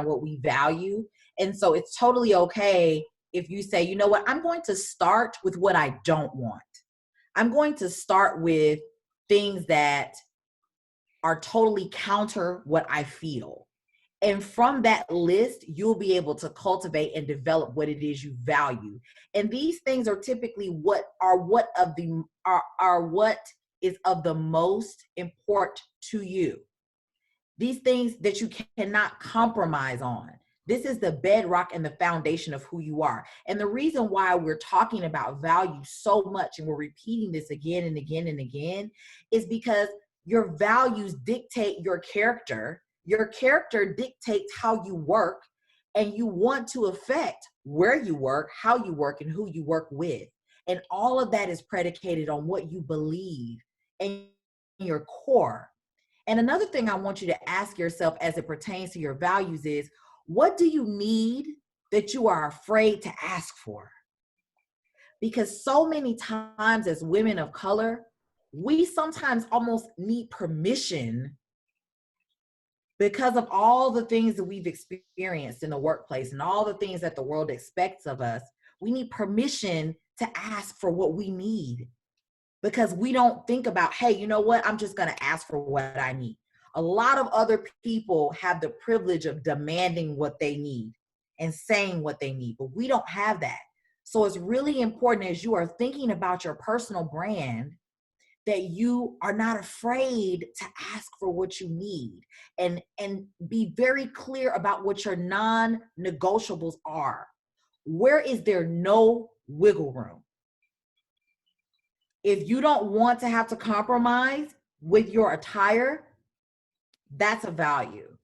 what we value. And so it's totally okay if you say, you know what, I'm going to start with what I don't want. I'm going to start with things that are totally counter what I feel. And from that list, you'll be able to cultivate and develop what it is you value. And these things are typically what is of the most important to you. These things that you cannot compromise on. This is the bedrock and the foundation of who you are. And the reason why we're talking about value so much and we're repeating this again and again and again is because your values dictate your character. Your character dictates how you work, and you want to affect where you work, how you work, and who you work with. And all of that is predicated on what you believe and your core. And another thing I want you to ask yourself as it pertains to your values is, what do you need that you are afraid to ask for? Because so many times as women of color, we sometimes almost need permission because of all the things that we've experienced in the workplace and all the things that the world expects of us. We need permission to ask for what we need because we don't think about, hey, you know what? I'm just going to ask for what I need. A lot of other people have the privilege of demanding what they need and saying what they need, but we don't have that. So it's really important as you are thinking about your personal brand that you are not afraid to ask for what you need and be very clear about what your non-negotiables are. Where is there no wiggle room? If you don't want to have to compromise with your attire, that's a value.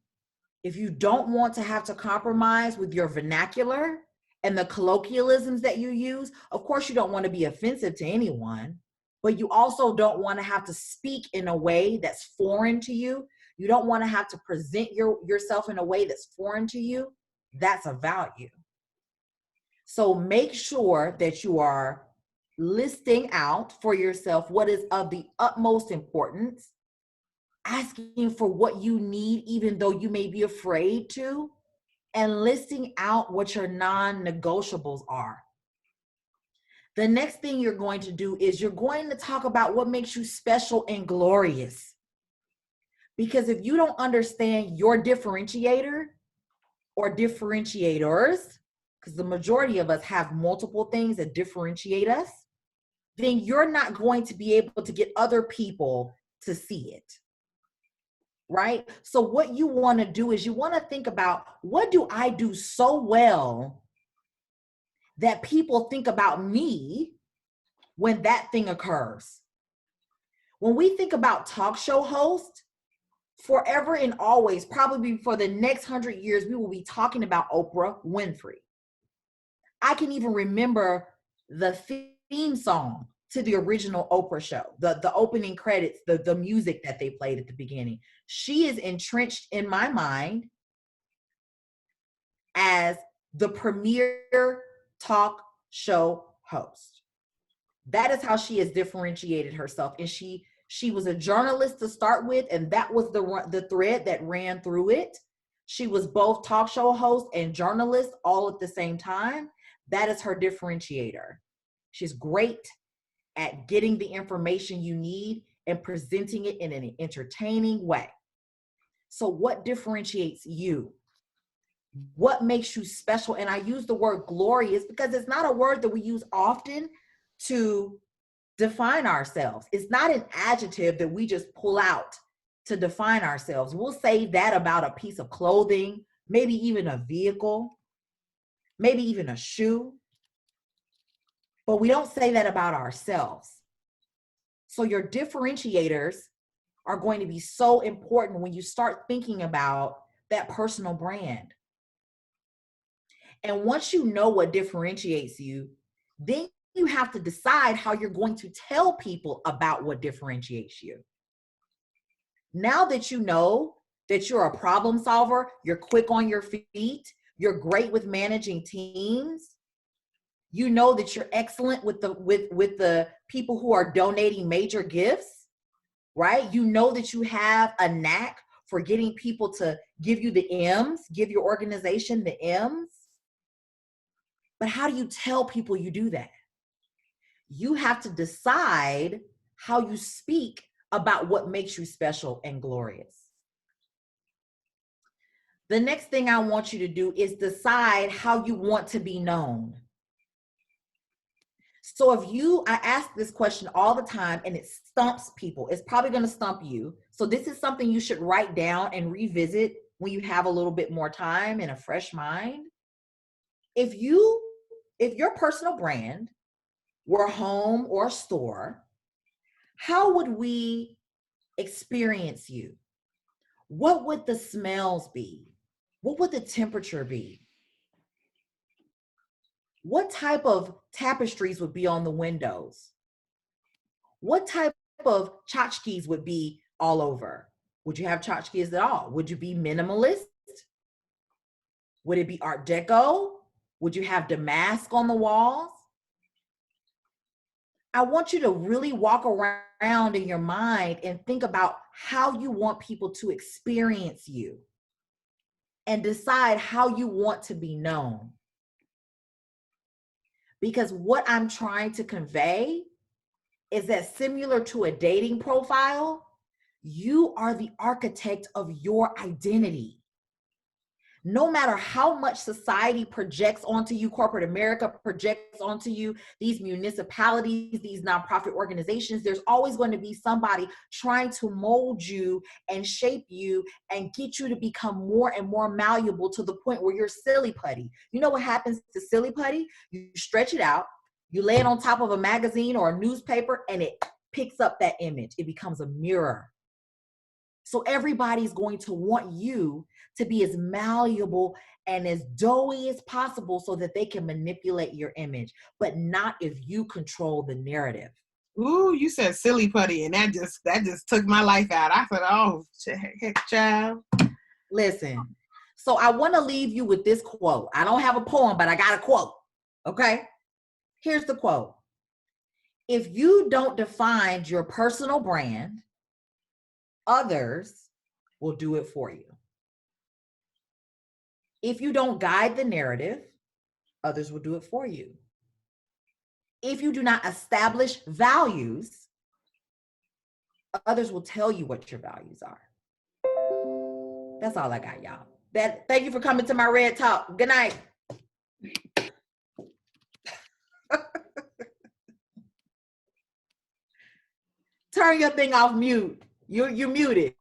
If you don't want to have to compromise with your vernacular and the colloquialisms that you use, of course you don't want to be offensive to anyone, but you also don't want to have to speak in a way that's foreign to you. You don't want to have to present yourself in a way that's foreign to you. That's a value. So make sure that you are listing out for yourself what is of the utmost importance, asking for what you need, even though you may be afraid to, and listing out what your non-negotiables are. The next thing you're going to do is you're going to talk about what makes you special and glorious. Because if you don't understand your differentiator or differentiators, because the majority of us have multiple things that differentiate us, then you're not going to be able to get other people to see it. Right? So what you want to do is you want to think about, what do I do so well that people think about me when that thing occurs? When we think about talk show host, forever and always, probably for the next 100 years, we will be talking about Oprah Winfrey. I can even remember the theme song to the original Oprah show, the opening credits, the music that they played at the beginning. She is entrenched in my mind as the premier talk show host. That is how she has differentiated herself. And she was a journalist to start with, and that was the thread that ran through it. She was both talk show host and journalist all at the same time. That is her differentiator. She's great at getting the information you need and presenting it in an entertaining way. So what differentiates you? What makes you special? And I use the word glorious because it's not a word that we use often to define ourselves. It's not an adjective that we just pull out to define ourselves. We'll say that about a piece of clothing, maybe even a vehicle, maybe even a shoe. But we don't say that about ourselves. So your differentiators are going to be so important when you start thinking about that personal brand. And once you know what differentiates you, then you have to decide how you're going to tell people about what differentiates you. Now that you know that you're a problem solver, you're quick on your feet, you're great with managing teams, you know that you're excellent with the people who are donating major gifts, right? You know that you have a knack for getting people to give you the M's, give your organization the M's. But how do you tell people you do that? You have to decide how you speak about what makes you special and glorious. The next thing I want you to do is decide how you want to be known. So I ask this question all the time and it stumps people. It's probably going to stump you. So this is something you should write down and revisit when you have a little bit more time and a fresh mind. If your personal brand were a home or a store, how would we experience you? What would the smells be? What would the temperature be? What type of tapestries would be on the windows? What type of tchotchkes would be all over? Would you have tchotchkes at all? Would you be minimalist? Would it be Art Deco? Would you have damask on the walls? I want you to really walk around in your mind and think about how you want people to experience you and decide how you want to be known. Because what I'm trying to convey is that similar to a dating profile, you are the architect of your identity. No matter how much society projects onto you, corporate America projects onto you, these municipalities, these nonprofit organizations, there's always going to be somebody trying to mold you and shape you and get you to become more and more malleable to the point where you're silly putty. You know what happens to silly putty? You stretch it out, you lay it on top of a magazine or a newspaper, and it picks up that image. It becomes a mirror. So everybody's going to want you to be as malleable and as doughy as possible so that they can manipulate your image, but not if you control the narrative. Ooh, you said silly putty, and that just took my life out. I said, oh, heck, child. Listen, so I want to leave you with this quote. I don't have a poem, but I got a quote. Okay? Here's the quote. If you don't define your personal brand, others will do it for you. If you don't guide the narrative, others will do it for you. If you do not establish values, others will tell you what your values are. That's all I got, y'all. Thank you for coming to my Red Talk. Good night. Turn your thing off mute. You muted.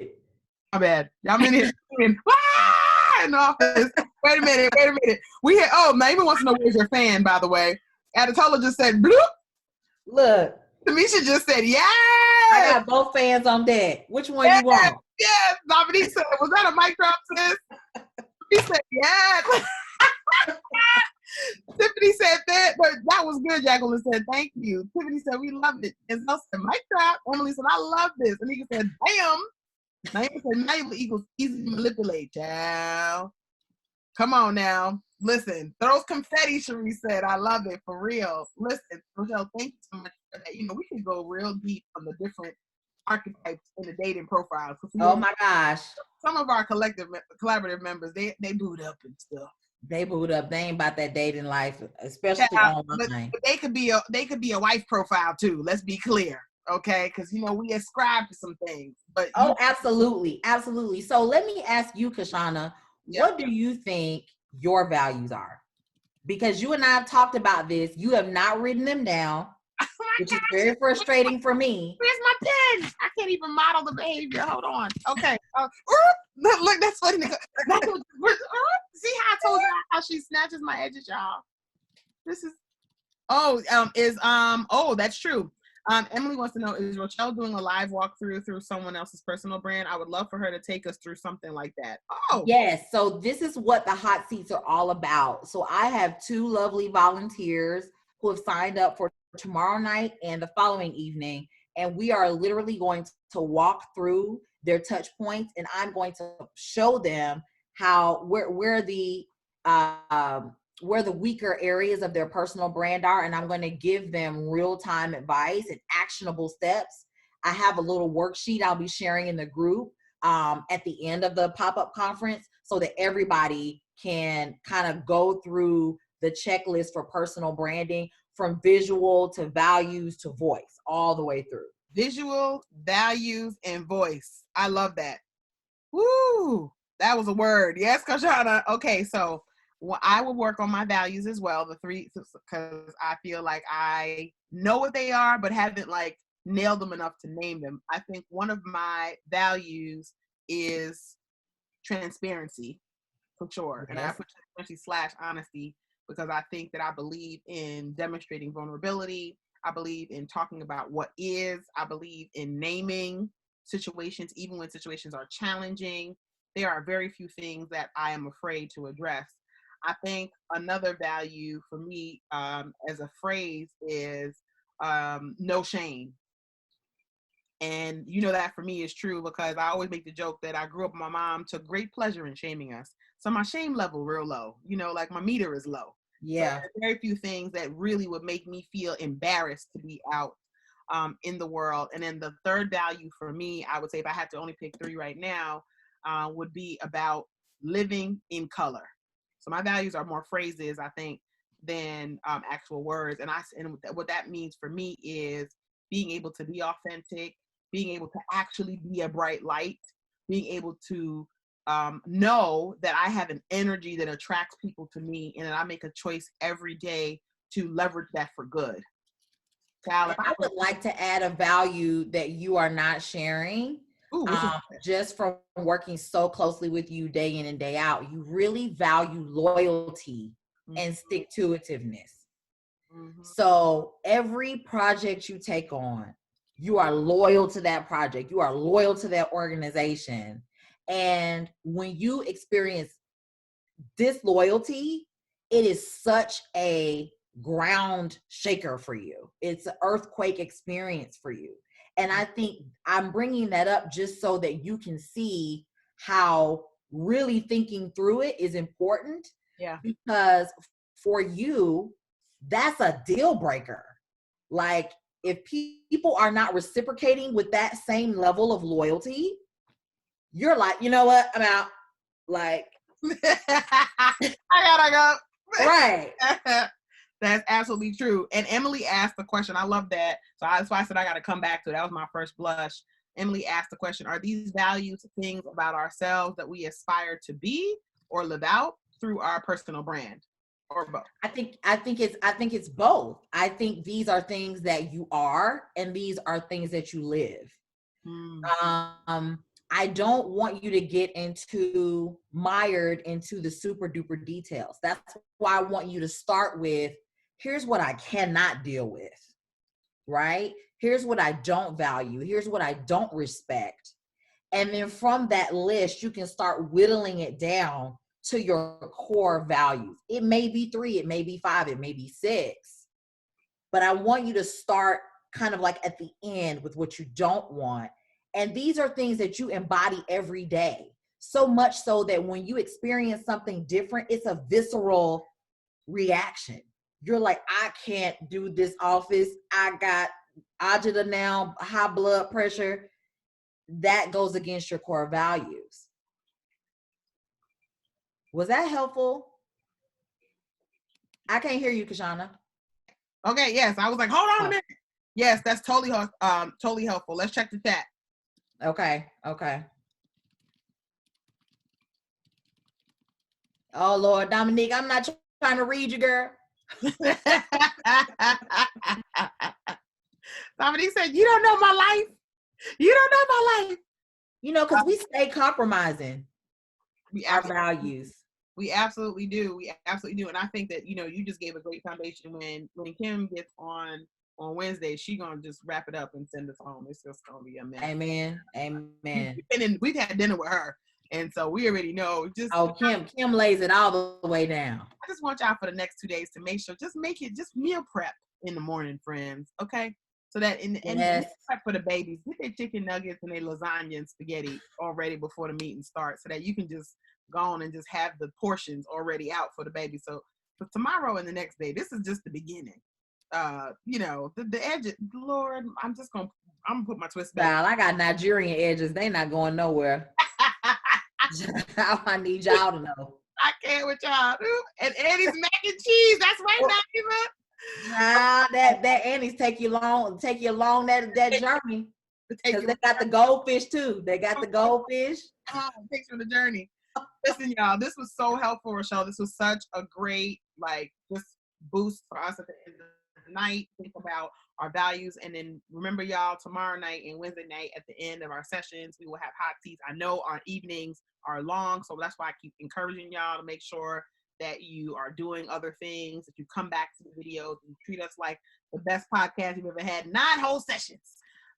My bad. Y'all in here in the office. Wait a minute. We had Maybe wants to know where's your fan, by the way. Adetola just said bloop. Look. Tamisha just said, yeah. I got both fans on deck. Which one you want? Yes. Dominique said, was that a mic drop, sis? He said, yes. Tiffany said that, but that was good. Jacqueline said, thank you. Tiffany said, we loved it. And Zell said, mic drop. Emily said, I love this. And he said, damn. Naima said, naima equals easy to manipulate, child. Come on now. Listen, throw confetti, Cherie said. I love it, for real. Listen, Rochelle, thank you so much for that. You know, we can go real deep on the different archetypes in the dating profiles. Oh my gosh. Some of our collaborative members, they boot up and stuff. They boot up. They ain't about that dating life, especially online. But they could be a wife profile too. Let's be clear. Okay, because we ascribe to some things, but absolutely. So let me ask you, Kashana, what do you think your values are? Because you and I have talked about this. You have not written them down, which is very frustrating for me. Where's my pen? I can't even model the behavior. Hold on. Okay. Look, that's funny. See how I told you how she snatches my edges, y'all. This is. That's true. Emily wants to know, is Rochelle doing a live walkthrough through someone else's personal brand? I would love for her to take us through something like that. Oh, yes. So this is what the hot seats are all about. So I have 2 lovely volunteers who have signed up for tomorrow night and the following evening. And we are literally going to walk through their touch points, and I'm going to show them where the weaker areas of their personal brand are, and I'm going to give them real-time advice and actionable steps. I have a little worksheet I'll be sharing in the group at the end of the pop-up conference so that everybody can kind of go through the checklist for personal branding from visual to values to voice all the way through. Visual, values, and voice. I love that. Woo! That was a word. Yes, Kashana. Okay, so I will work on my values as well, the three, because I feel like I know what they are, but haven't like nailed them enough to name them. I think one of my values is transparency, for sure. Yes. And I put transparency / honesty because I think that I believe in demonstrating vulnerability. I believe in talking about what is. I believe in naming situations, even when situations are challenging. There are very few things that I am afraid to address. I think another value for me as a phrase is no shame. And you know that for me is true because I always make the joke that I grew up with my mom took great pleasure in shaming us. So my shame level real low, like my meter is low. Yeah. So very few things that really would make me feel embarrassed to be out in the world. And then the third value for me, I would say if I had to only pick three right now, would be about living in color. So my values are more phrases, I think, than actual words. And what that means for me is being able to be authentic, being able to actually be a bright light, being able to know that I have an energy that attracts people to me and that I make a choice every day to leverage that for good. Cal, I would like to add a value that you are not sharing. Just from working so closely with you day in and day out, you really value loyalty and stick-to-itiveness. So every project you take on, you are loyal to that project. You are loyal to that organization. And when you experience disloyalty, it is such a ground shaker for you. It's an earthquake experience for you. And I think I'm bringing that up just so that you can see how really thinking through it is important. Yeah. Because for you, that's a deal breaker. Like if people are not reciprocating with that same level of loyalty, you're like, you know what? I'm out. Like, I gotta go. Right. That's absolutely true. And Emily asked the question. I love that. So that's why I said I got to come back to it. That was my first blush. Emily asked the question, are these values things about ourselves that we aspire to be or live out through our personal brand, or both? I think it's both. I think these are things that you are, and these are things that you live. I don't want you to get mired into the super duper details. That's why I want you to start with, here's what I cannot deal with, right? Here's what I don't value. Here's what I don't respect. And then from that list, you can start whittling it down to your core values. It may be 3, it may be 5, it may be 6. But I want you to start kind of like at the end with what you don't want. And these are things that you embody every day. So much so that when you experience something different, it's a visceral reaction. You're like, I can't do this office. I got agita now, high blood pressure. That goes against your core values. Was that helpful? I can't hear you, Kashana. Okay, yes. I was like, hold on a minute. Yes, that's totally helpful. Let's check the chat. Okay. Oh, Lord, Dominique, I'm not trying to read you, girl. Dominique said, you don't know my life. You don't know my life. Because we stay compromising our values. We absolutely do. And I think that, you just gave a great foundation when Kim gets on Wednesday, she's going to just wrap it up and send us home. It's just going to be a mess. Amen. We've had dinner with her. And so we already know. Kim lays it all the way down. I just want y'all for the next 2 days to make sure, just meal prep in the morning, friends. Okay. So that and prep for the babies, get their chicken nuggets and their lasagna and spaghetti already before the meeting starts so that you can just go on and just have the portions already out for the baby. So for tomorrow and the next day, this is just the beginning. The edge, Lord, I'm just going to I'm gonna put my twist back. Child, I got Nigerian edges. They not going nowhere. I need y'all to know. I can't with y'all. And Eddie's mac and cheese. That's right, Naima. Child, that Annie's take you along that journey. Because they got the goldfish too. They got the goldfish. Thanks for the journey. Listen, y'all, this was so helpful, Rochelle. This was such a great, just boost for us at the end of the night. Think about our values. And then remember, y'all, tomorrow night and Wednesday night at the end of our sessions, we will have hot seats. I know our evenings are long, so that's why I keep encouraging y'all to make sure that you are doing other things, that you come back to the videos and treat us like the best podcast you've ever had. 9 whole sessions.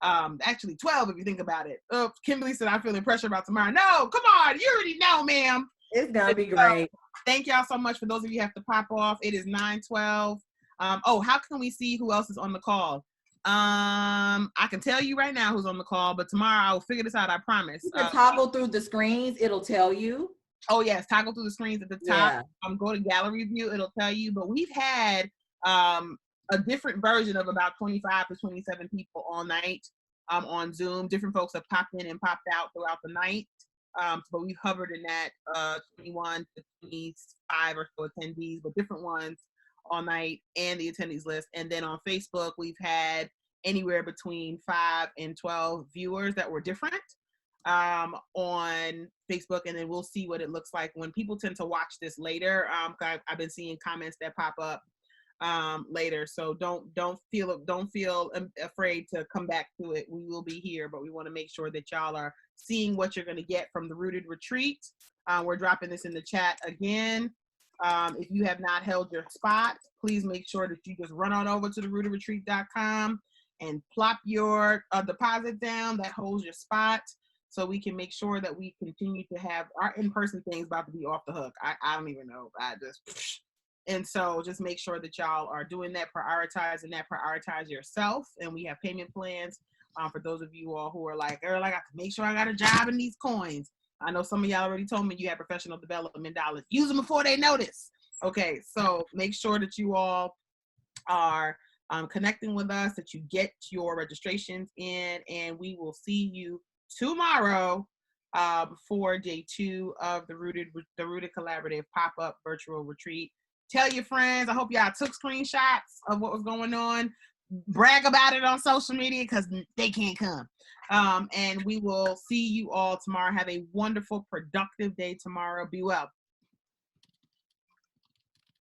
Actually 12 if you think about it. Kimberly said I'm feeling pressure about tomorrow. No, come on, you already know, ma'am. It's gonna be great. Thank y'all so much. For those of you who have to pop off, it is 9:12. How can we see who else is on the call? I can tell you right now who's on the call, but tomorrow I will figure this out, I promise. You can toggle through the screens, it'll tell you. Oh yes, toggle through the screens at the top. Yeah. Go to gallery view, it'll tell you. But we've had a different version of about 25 to 27 people all night on Zoom. Different folks have popped in and popped out throughout the night. But we've hovered in that 21 to 25 or so attendees, but different ones all night, and the attendees list. And then on Facebook, we've had anywhere between 5 and 12 viewers that were different on Facebook. And then we'll see what it looks like when people tend to watch this later. I've been seeing comments that pop up later, so don't feel afraid to come back to it. We will be here, but we want to make sure that y'all are seeing what you're going to get from the Rooted Retreat. We're dropping this in the chat again. If you have not held your spot, please make sure that you just run on over to the rootedretreat.com and plop your deposit down that holds your spot, so we can make sure that we continue to have our in-person things about to be off the hook. I don't even know. And so just make sure that y'all are doing that, prioritize yourself. And we have payment plans for those of you all who are like, Earl, I got to make sure I got a job in these coins. I know some of y'all already told me you have professional development dollars. Use them before they notice. Okay, so make sure that you all are connecting with us, that you get your registrations in, and we will see you tomorrow for day 2 of the Rooted Collaborative pop-up virtual retreat. Tell your friends. I hope y'all took screenshots of what was going on. Brag about it on social media, because they can't come. And we will see you all tomorrow. Have a wonderful, productive day tomorrow. Be well.